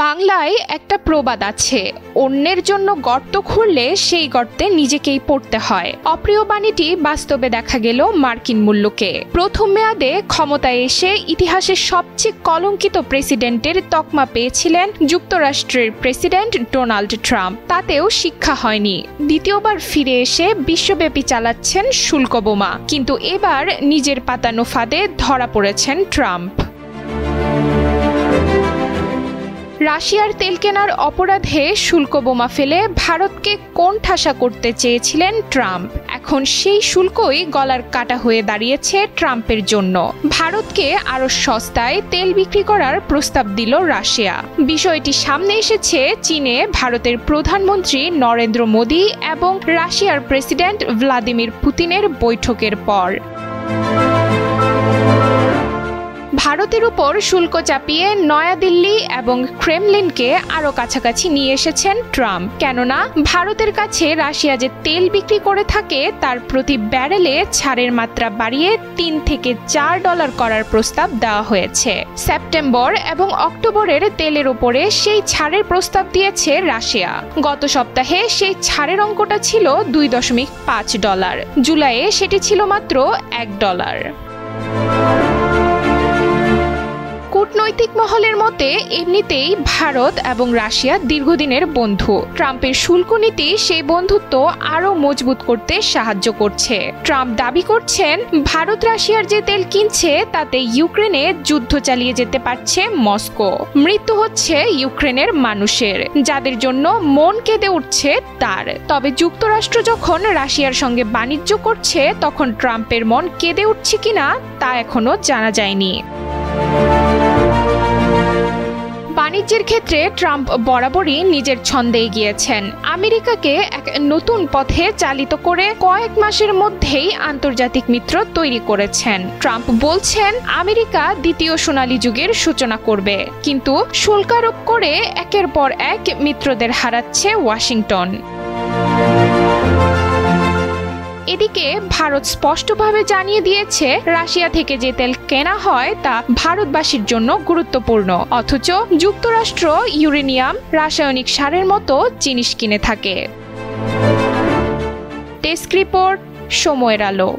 বাংলায় একটা প্রবাদ আছে, অন্যের জন্য গর্ত খুঁড়লে সেই গর্তে নিজেকেই পড়তে হয়। অপ্রিয় বাণীটি বাস্তবে দেখা গেল মার্কিন মূল্যকে। প্রথম মেয়াদে ক্ষমতায় এসে ইতিহাসের সবচেয়ে কলঙ্কিত প্রেসিডেন্টের তকমা পেয়েছিলেন যুক্তরাষ্ট্রের প্রেসিডেন্ট ডোনাল্ড ট্রাম্প। তাতেও শিক্ষা হয়নি। দ্বিতীয়বার ফিরে এসে বিশ্বব্যাপী চালাচ্ছেন শুল্ক বোমা। কিন্তু এবার নিজের পাতানো ফাঁদে ধরা পড়েছেন ট্রাম্প। রাশিয়ার তেল কেনার অপরাধে শুল্ক বোমা ফেলে ভারতকে কোণঠাসা করতে চেয়েছিলেন ট্রাম্প। এখন সেই শুল্কই গলার কাটা হয়ে দাঁড়িয়েছে ট্রাম্পের জন্য। ভারতকে আরও সস্তায় তেল বিক্রি করার প্রস্তাব দিল রাশিয়া। বিষয়টি সামনে এসেছে চীনে ভারতের প্রধানমন্ত্রী নরেন্দ্র মোদি এবং রাশিয়ার প্রেসিডেন্ট ভ্লাদিমির পুতিনের বৈঠকের পর। ভারতের উপর শুল্ক চাপিয়ে নয়াদিল্লি এবং ক্রেমলিনকে আরও কাছাকাছি নিয়ে এসেছেন ট্রাম্প। কেননা ভারতের কাছে রাশিয়া যে তেল বিক্রি করে থাকে তার প্রতি ব্যারেলে ছাড়ের মাত্রা বাড়িয়ে $3 থেকে $4 করার প্রস্তাব দেওয়া হয়েছে। সেপ্টেম্বর এবং অক্টোবরের তেলের উপরে সেই ছাড়ের প্রস্তাব দিয়েছে রাশিয়া। গত সপ্তাহে সেই ছাড়ের অঙ্কটা ছিল $2.5। জুলাইয়ে সেটি ছিল মাত্র $1। কূটনৈতিক মহলের মতে এমনিতেই ভারত এবং রাশিয়া দীর্ঘদিনের বন্ধু। ট্রাম্পের শুল্ক নীতি সেই বন্ধুত্ব আরও মজবুত করতে সাহায্য করছে। ট্রাম্প দাবি করছেন, ভারত রাশিয়ার যে তেল কিনছে তাতে ইউক্রেনে যুদ্ধ চালিয়ে যেতে পারছে মস্কো। মৃত্যু হচ্ছে ইউক্রেনের মানুষের, যাদের জন্য মন কেঁদে উঠছে তার। তবে যুক্তরাষ্ট্র যখন রাশিয়ার সঙ্গে বাণিজ্য করছে তখন ট্রাম্পের মন কেঁদে উঠছে কিনা তা এখনো জানা যায়নি। বাণিজ্যের ক্ষেত্রে ট্রাম্প বরাবরই নিজের ছন্দে এগিয়েছেন। আমেরিকাকে এক নতুন পথে চালিত করে কয়েক মাসের মধ্যেই আন্তর্জাতিক মিত্র তৈরি করেছেন। ট্রাম্প বলছেন আমেরিকা দ্বিতীয় সোনালী যুগের সূচনা করবে, কিন্তু শুল্ক আরোপ করে একের পর এক মিত্রদের হারাচ্ছে ওয়াশিংটন। এদিকে ভারত স্পষ্টভাবে জানিয়ে দিয়েছে রাশিয়া থেকে যে তেল কেনা হয় তা ভারতবাসীর জন্য গুরুত্বপূর্ণ, অথচ যুক্তরাষ্ট্র ইউরেনিয়াম, রাসায়নিক সারের মতো জিনিস কিনে থাকে। ডেস্ক রিপোর্ট, সময়ের আলো।